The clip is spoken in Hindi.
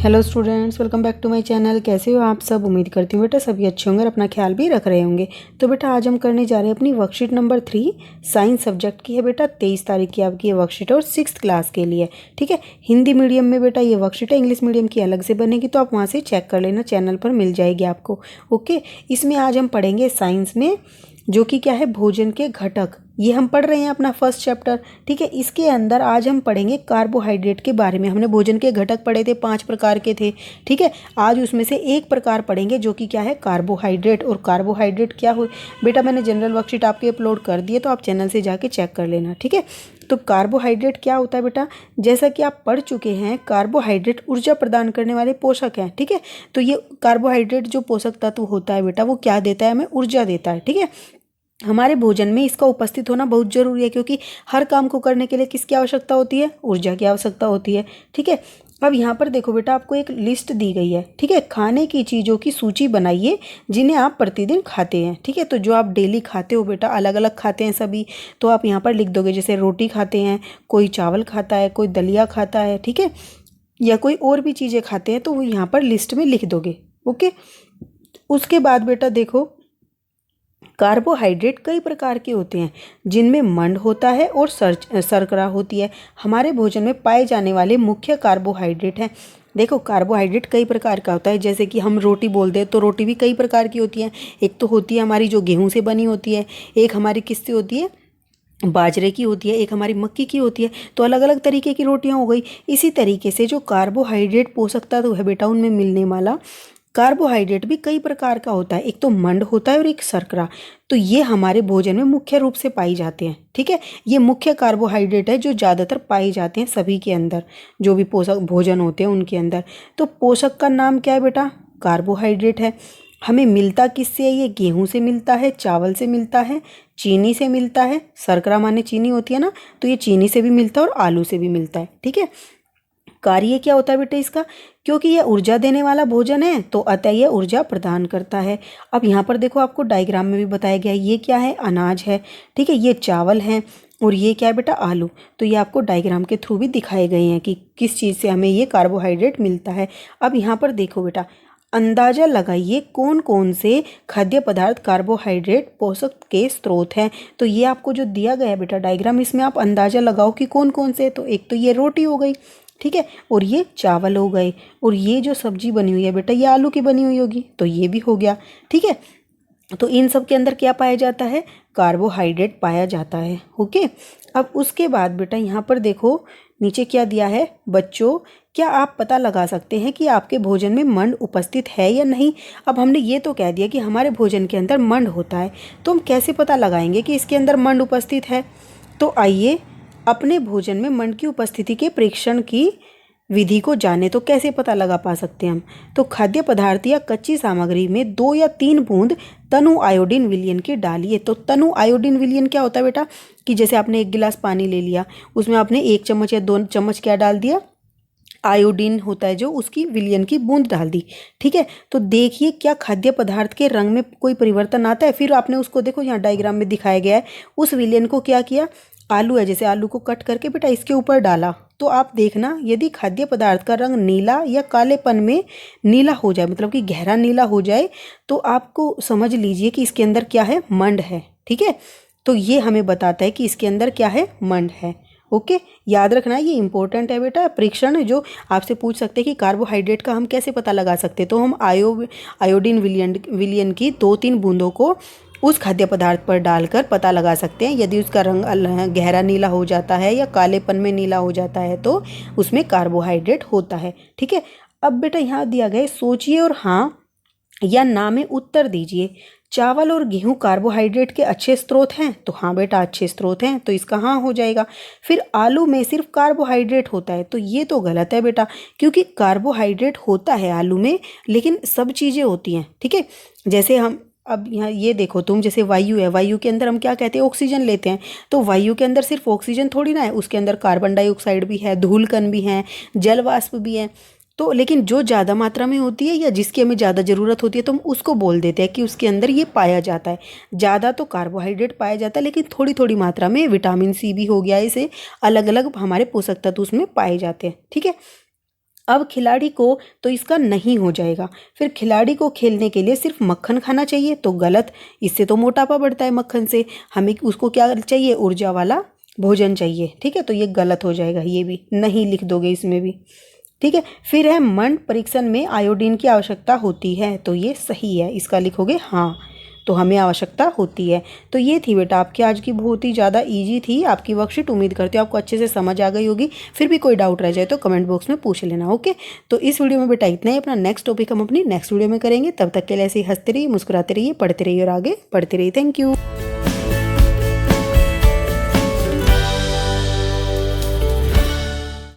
Hello students, welcome back to my channel. कैसे हो आप सब? उम्मीद करती हूँ बेटा सभी अच्छे होंगे और अपना ख्याल भी रख रहे होंगे। तो बेटा आज हम करने जा रहे हैं अपनी वर्कशीट नंबर 3 साइंस सब्जेक्ट की है बेटा। 23 तारीख की आपकी ये वर्कशीट और 6th क्लास के लिए, ठीक है। हिंदी मीडियम में बेटा ये वर्कशीट है, इंग्लिश मीडियम की अलग से बनेगी, तो आप वहाँ से चेक कर लेना, चैनल पर मिल जाएगी आपको। ओके, इसमें आज हम पढ़ेंगे साइंस में जो कि क्या है, भोजन के घटक। ये हम पढ़ रहे हैं अपना फर्स्ट चैप्टर, ठीक है। इसके अंदर आज हम पढ़ेंगे कार्बोहाइड्रेट के बारे में। हमने भोजन के घटक पढ़े थे, 5 प्रकार के थे, ठीक है। आज उसमें से एक प्रकार पढ़ेंगे जो कि क्या है, कार्बोहाइड्रेट। और कार्बोहाइड्रेट क्या हो बेटा, मैंने जनरल वर्कशीट आपके अपलोड कर दी है, तो आप चैनल से जाके चेक कर लेना, ठीक है। तो कार्बोहाइड्रेट क्या होता है बेटा, जैसा कि आप पढ़ चुके हैं, कार्बोहाइड्रेट ऊर्जा प्रदान करने वाले पोषक हैं, ठीक है। तो ये कार्बोहाइड्रेट जो पोषक तत्व होता है बेटा, वो क्या देता है, हमें ऊर्जा देता है, ठीक है। हमारे भोजन में इसका उपस्थित होना बहुत जरूरी है, क्योंकि हर काम को करने के लिए किसकी आवश्यकता होती है, ऊर्जा की आवश्यकता होती है, ठीक है। अब यहाँ पर देखो बेटा, आपको एक लिस्ट दी गई है, ठीक है। खाने की चीज़ों की सूची बनाइए जिन्हें आप प्रतिदिन खाते हैं, ठीक है। तो जो आप डेली खाते हो बेटा, अलग अलग खाते हैं सभी, तो आप यहाँ पर लिख दोगे। जैसे रोटी खाते हैं, कोई चावल खाता है, कोई दलिया खाता है, ठीक है, या कोई और भी चीज़ें खाते हैं, तो वो यहाँ पर लिस्ट में लिख दोगे। ओके, उसके बाद बेटा देखो, कार्बोहाइड्रेट कई प्रकार के होते हैं, जिनमें मंड होता है और शर्करा होती है। हमारे भोजन में पाए जाने वाले मुख्य कार्बोहाइड्रेट हैं। देखो, कार्बोहाइड्रेट कई प्रकार का होता है। जैसे कि हम रोटी बोलते हैं, तो रोटी भी कई प्रकार की होती है। एक तो होती है हमारी जो गेहूं से बनी होती है, एक हमारी किससे होती है, बाजरे की होती है, एक हमारी मक्की की होती है। तो अलग अलग तरीके की रोटियां हो गई। इसी तरीके से जो कार्बोहाइड्रेट पोषक तत्व है बेटा, उनमें मिलने वाला कार्बोहाइड्रेट भी कई प्रकार का होता है। एक तो मंड होता है और एक शर्करा। तो ये हमारे भोजन में मुख्य रूप से पाई जाते हैं, ठीक है। ये मुख्य कार्बोहाइड्रेट है जो ज़्यादातर पाए जाते हैं सभी के अंदर, जो भी पोषक भोजन होते हैं उनके अंदर। तो पोषक का नाम क्या है बेटा, कार्बोहाइड्रेट है। हमें मिलता किससे है, ये गेहूं से मिलता है, चावल से मिलता है, चीनी से मिलता है। शर्करा माने चीनी होती है ना, तो ये चीनी से भी मिलता है और आलू से भी मिलता है, ठीक है। कार्य क्या होता है बेटा इसका, क्योंकि यह ऊर्जा देने वाला भोजन है, तो अतः यह ऊर्जा प्रदान करता है। अब यहाँ पर देखो, आपको डायग्राम में भी बताया गया है, ये क्या है, अनाज है, ठीक है, ये चावल है, और ये क्या है बेटा, आलू। तो ये आपको डायग्राम के थ्रू भी दिखाए गए हैं कि किस चीज़ से हमें ये कार्बोहाइड्रेट मिलता है। अब यहाँ पर देखो बेटा, अंदाजा लगाइए कौन कौन से खाद्य पदार्थ कार्बोहाइड्रेट पोषक के स्रोत हैं। तो ये आपको जो दिया गया है बेटा डायग्राम, इसमें आप अंदाजा लगाओ कि कौन कौन से। तो एक तो ये रोटी हो गई, ठीक है, और ये चावल हो गए, और ये जो सब्जी बनी हुई है बेटा, ये आलू की बनी हुई होगी, तो ये भी हो गया, ठीक है। तो इन सब के अंदर क्या पाया जाता है, कार्बोहाइड्रेट पाया जाता है। ओके, अब उसके बाद बेटा यहाँ पर देखो, नीचे क्या दिया है, बच्चों क्या आप पता लगा सकते हैं कि आपके भोजन में मंड उपस्थित है या नहीं। अब हमने ये तो कह दिया कि हमारे भोजन के अंदर मंड होता है, तो हम कैसे पता लगाएंगे कि इसके अंदर मंड उपस्थित है। तो आइए अपने भोजन में मंड की उपस्थिति के परीक्षण की विधि को जाने। तो कैसे पता लगा पा सकते हैं हम, तो खाद्य पदार्थ या कच्ची सामग्री में 2 या 3 बूंद तनु आयोडीन विलयन के डालिए। तो तनु आयोडीन विलयन क्या होता है बेटा, कि जैसे आपने 1 गिलास पानी ले लिया, उसमें आपने 1 चम्मच या 2 चम्मच क्या डाल दिया, आयोडीन होता है जो, उसकी विलयन की बूंद डाल दी, ठीक है। तो देखिए क्या खाद्य पदार्थ के रंग में कोई परिवर्तन आता है। फिर आपने उसको देखो, यहाँ डायग्राम में दिखाया गया है, उस विलयन को क्या किया, आलू है, जैसे आलू को कट करके बेटा इसके ऊपर डाला, तो आप देखना यदि खाद्य पदार्थ का रंग नीला या कालेपन में नीला हो जाए, मतलब कि गहरा नीला हो जाए, तो आपको समझ लीजिए कि इसके अंदर क्या है, मंड है, ठीक है। तो ये हमें बताता है कि इसके अंदर क्या है, मंड है। ओके, याद रखना ये इंपॉर्टेंट है बेटा। परीक्षण जो आपसे पूछ सकते हैं कि कार्बोहाइड्रेट का हम कैसे पता लगा सकते हैं, तो हम आयोडीन विलयन की 2-3 बूंदों को उस खाद्य पदार्थ पर डालकर पता लगा सकते हैं। यदि उसका रंग गहरा नीला हो जाता है या कालेपन में नीला हो जाता है, तो उसमें कार्बोहाइड्रेट होता है, ठीक है। अब बेटा यहाँ दिया गया है, सोचिए और हाँ या ना में उत्तर दीजिए। चावल और गेहूं कार्बोहाइड्रेट के अच्छे स्रोत हैं, तो हाँ बेटा अच्छे स्रोत हैं, तो इसका हाँ हो जाएगा। फिर आलू में सिर्फ कार्बोहाइड्रेट होता है, तो ये तो गलत है बेटा, क्योंकि कार्बोहाइड्रेट होता है आलू में, लेकिन सब चीज़ें होती हैं, ठीक है। जैसे हम अब यहाँ ये देखो तुम, जैसे वायु है, वायु के अंदर हम क्या कहते हैं, ऑक्सीजन लेते हैं। तो वायु के अंदर सिर्फ ऑक्सीजन थोड़ी ना है, उसके अंदर कार्बन डाइऑक्साइड भी है, धूल कण भी हैं, जल वाष्प भी है। तो लेकिन जो ज़्यादा मात्रा में होती है या जिसकी हमें ज़्यादा ज़रूरत होती है, तो हम उसको बोल देते हैं कि उसके अंदर ये पाया जाता है। ज़्यादा तो कार्बोहाइड्रेट पाया जाता है, लेकिन थोड़ी थोड़ी मात्रा में विटामिन सी भी हो गया, इसे अलग अलग हमारे पोषक तत्व उसमें पाए जाते हैं, ठीक है। अब खिलाड़ी को तो इसका नहीं हो जाएगा। फिर खिलाड़ी को खेलने के लिए सिर्फ मक्खन खाना चाहिए, तो गलत। इससे तो मोटापा बढ़ता है मक्खन से। हमें उसको क्या चाहिए, ऊर्जा वाला भोजन चाहिए। ठीक है, तो ये गलत हो जाएगा, ये भी नहीं लिख दोगे इसमें भी। ठीक है, फिर है मंड परीक्षण में आयोडीन की आवश्यकता होती है, तो ये सही है, इसका लिखोगे हाँ। तो हमें आवश्यकता होती है। तो ये थी बेटा आपकी आज की बहुत ही ज़्यादा इजी थी आपकी वर्कशीट। उम्मीद करती हूँ आपको अच्छे से समझ आ गई होगी। फिर भी कोई डाउट रह जाए तो कमेंट बॉक्स में पूछ लेना। ओके, तो इस वीडियो में बेटा इतना ही। अपना नेक्स्ट टॉपिक हम अपनी नेक्स्ट वीडियो में करेंगे। तब तक के लिए ऐसे ही हंसते रहिए, मुस्कुराते रहिए, पढ़ते रहिए और आगे बढ़ते रहिए। Thank you.